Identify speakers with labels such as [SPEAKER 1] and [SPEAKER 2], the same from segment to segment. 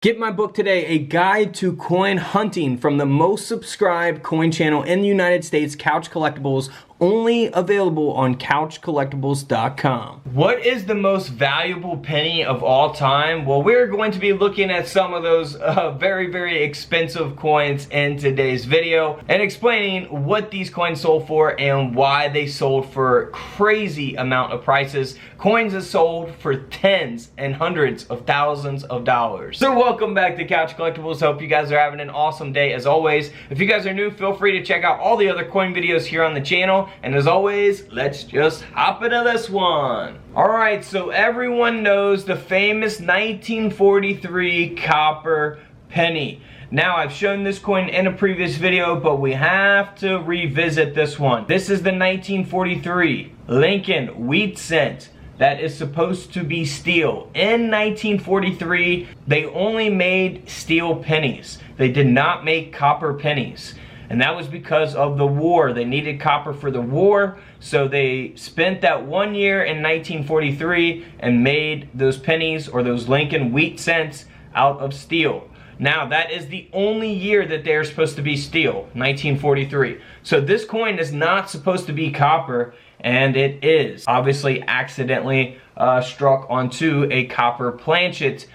[SPEAKER 1] Get my book today, A Guide to Coin Hunting, from the most subscribed coin channel in the United States, Couch Collectibles, only available on couchcollectibles.com. What is the most valuable penny of all time? Well, we're going to be looking at some of those very, very expensive coins in today's video and explaining what these coins sold for and why they sold for crazy amount of prices. Coins that sold for tens and hundreds of thousands of dollars. So welcome back to Couch Collectibles. Hope you guys are having an awesome day as always. If you guys are new, feel free to check out all the other coin videos here on the channel. And as always, let's just hop into this one. Alright, so everyone knows the famous 1943 copper penny. Now, I've shown this coin in a previous video, but we have to revisit this one. This is the 1943 Lincoln wheat cent that is supposed to be steel. In 1943, they only made steel pennies. They did not make copper pennies. And that was because of the war. They needed copper for the war, so they spent that 1 year in 1943 and made those pennies, or those Lincoln wheat cents, out of steel. Now, that is the only year that they're supposed to be steel, 1943. So this coin is not supposed to be copper, and it is. Obviously, accidentally struck onto a copper planchet.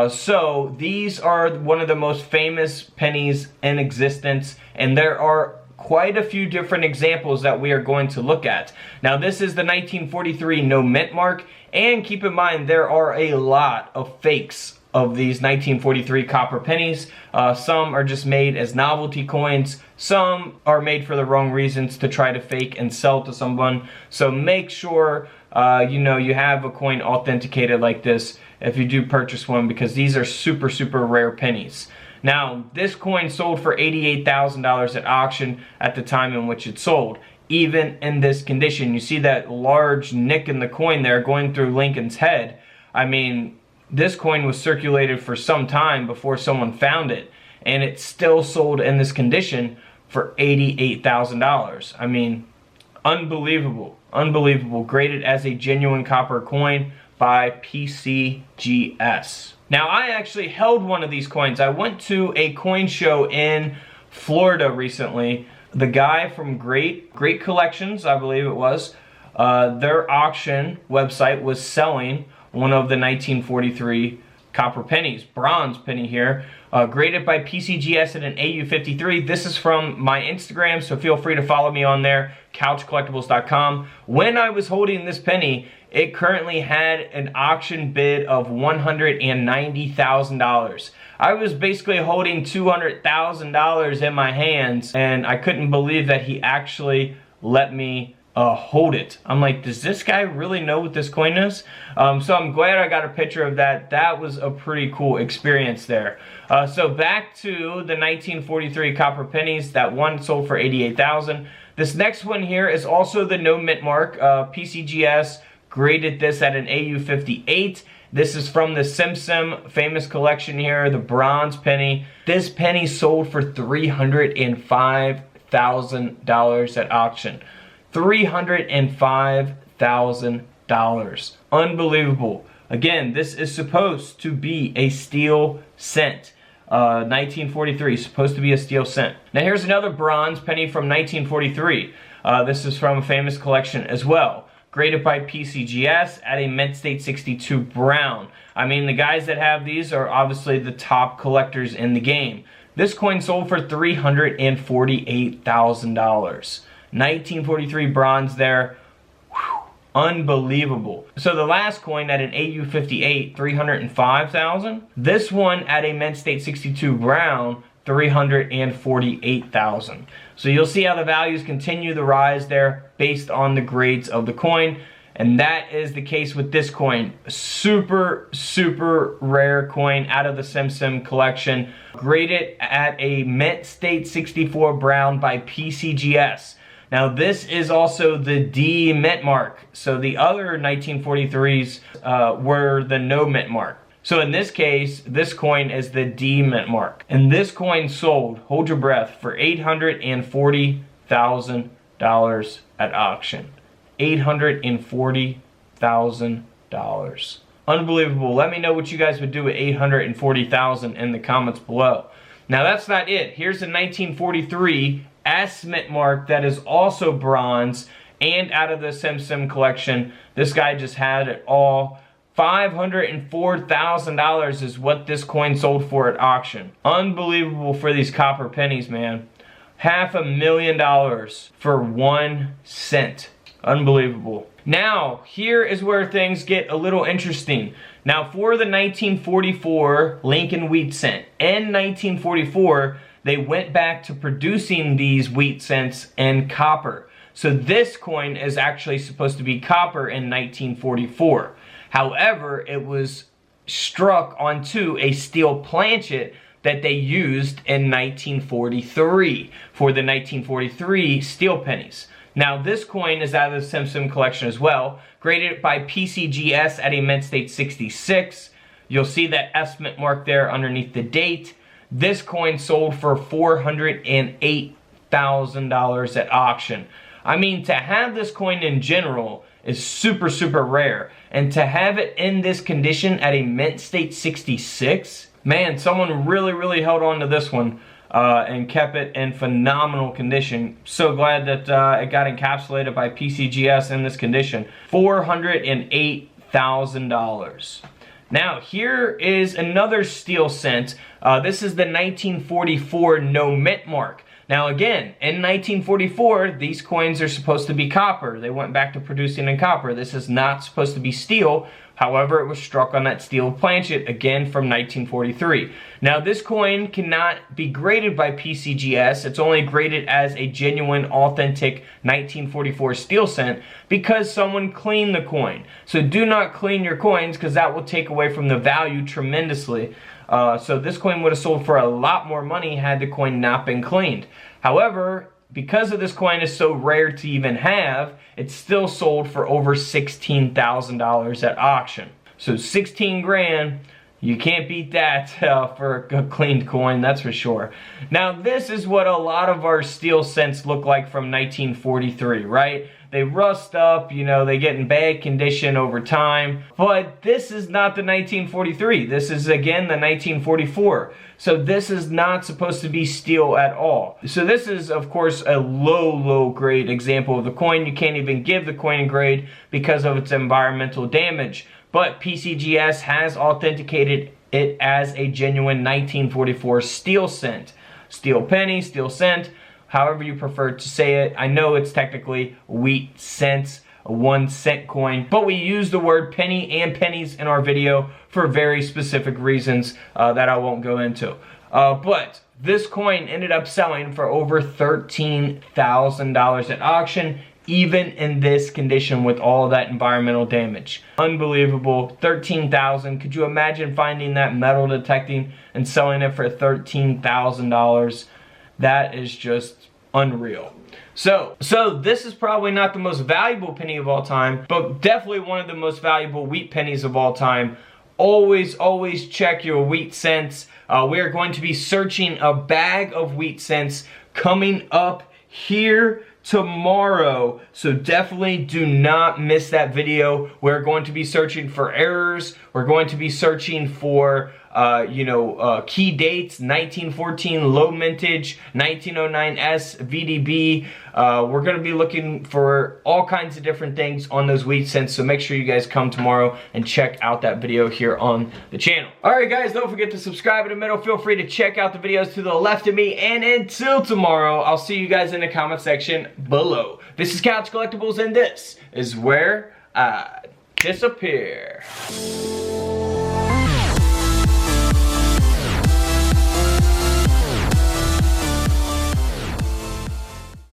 [SPEAKER 1] So these are one of the most famous pennies in existence, and there are quite a few different examples that we are going to look at. Now, this is the 1943 no mint mark, and keep in mind there are a lot of fakes of these 1943 copper pennies. Some are just made as novelty coins. Some are made for the wrong reasons, to try to fake and sell to someone. So make sure you have a coin authenticated like this if you do purchase one, because these are super, super rare pennies. Now, this coin sold for $88,000 at auction at the time in which it sold. Even in this condition, you see that large nick in the coin there going through Lincoln's head. I mean, this coin was circulated for some time before someone found it, and it still sold in this condition for $88,000. I mean, unbelievable, unbelievable. Graded as a genuine copper coin by PCGS. Now, I actually held one of these coins. I went to a coin show in Florida recently. The guy from Great Collections, I believe it was, their auction website was selling one of the 1943 copper pennies, bronze penny here, graded by PCGS at an AU53. This is from my Instagram, so feel free to follow me on there, couchcollectibles.com. When I was holding this penny, it currently had an auction bid of $190,000. I was basically holding $200,000 in my hands, and I couldn't believe that he actually let me hold it. I'm like, does this guy really know what this coin is? So I'm glad I got a picture of that. That was a pretty cool experience there. So back to the 1943 copper pennies. That one sold for $88,000. This next one here is also the no mint mark. PCGS graded this at an AU58. This is from the Simpson famous collection here, the bronze penny. This penny sold for $305,000 at auction. $305,000. Unbelievable. Again, this is supposed to be a steel cent. 1943, supposed to be a steel cent. Now here's another bronze penny from 1943. This is from a famous collection as well. Graded by PCGS at a mint state 62 brown. I mean, the guys that have these are obviously the top collectors in the game. This coin sold for $348,000. 1943 bronze there. Whew, unbelievable. So the last coin at an AU58, $305,000. This one at a mint state 62 brown, $348,000. So you'll see how the values continue to rise there based on the grades of the coin. And that is the case with this coin. Super, super rare coin out of the Simpson collection. Graded at a mint state 64 brown by PCGS. Now this is also the D mint mark. So the other 1943s were the no mint mark. So in this case, this coin is the D mint mark. And this coin sold, hold your breath, for $840,000 at auction. $840,000. Unbelievable. Let me know what you guys would do with 840,000 in the comments below. Now that's not it. Here's a 1943 S mint mark that is also bronze and out of the Sim collection. This guy just had it all. $504,000 is what this coin sold for at auction. Unbelievable for these copper pennies, man. $500,000 for 1 cent. Unbelievable. Now, here is where things get a little interesting. Now, for the 1944 Lincoln wheat cent, in 1944, they went back to producing these wheat cents in copper. So this coin is actually supposed to be copper in 1944. However, it was struck onto a steel planchet that they used in 1943 for the 1943 steel pennies. Now, this coin is out of the Sim collection as well, graded by PCGS at a mint state 66. You'll see that S mint mark there underneath the date. This coin sold for $408,000 at auction. I mean, to have this coin in general is super, super rare. And to have it in this condition at a mint state 66, man, someone really, really held on to this one and kept it in phenomenal condition. So glad that it got encapsulated by PCGS in this condition. $408,000. Now, here is another steel cent. This is the 1944 no mint mark. Now again, in 1944, these coins are supposed to be copper. They went back to producing in copper. This is not supposed to be steel. However, it was struck on that steel planchet, again from 1943. Now this coin cannot be graded by PCGS. It's only graded as a genuine, authentic 1944 steel cent because someone cleaned the coin. So do not clean your coins because that will take away from the value tremendously. So this coin would have sold for a lot more money had the coin not been cleaned. However, because of this coin is so rare to even have, it's still sold for over $16,000 at auction. So 16 grand, you can't beat that for a cleaned coin, that's for sure. Now this is what a lot of our steel cents look like from 1943, right? They rust up, you know, they get in bad condition over time. But this is not the 1943. This is, again, the 1944. So this is not supposed to be steel at all. So this is, of course, a low grade example of the coin. You can't even give the coin a grade because of its environmental damage. But PCGS has authenticated it as a genuine 1944 steel cent. Steel penny, steel cent, however you prefer to say it. I know it's technically wheat cents, a 1 cent coin, but we use the word penny and pennies in our video for very specific reasons that I won't go into. But this coin ended up selling for over $13,000 at auction, even in this condition with all that environmental damage. Unbelievable. $13,000. Could you imagine finding that metal detecting and selling it for $13,000? That is just unreal. So this is probably not the most valuable penny of all time, but definitely one of the most valuable wheat pennies of all time. Always check your wheat cents. We are going to be searching a bag of wheat cents coming up here tomorrow, so definitely do not miss that video. We're going to be searching for errors. We're going to be searching for key dates, 1914 low mintage, 1909 S VDB. We're going to be looking for all kinds of different things on those wheat cents, so make sure you guys come tomorrow and check out that video here on the channel. Alright guys, don't forget to subscribe in the middle. Feel free to check out the videos to the left of me, and until tomorrow, I'll see you guys in the comment section below. This is Couch Collectibles, and this is where I disappear.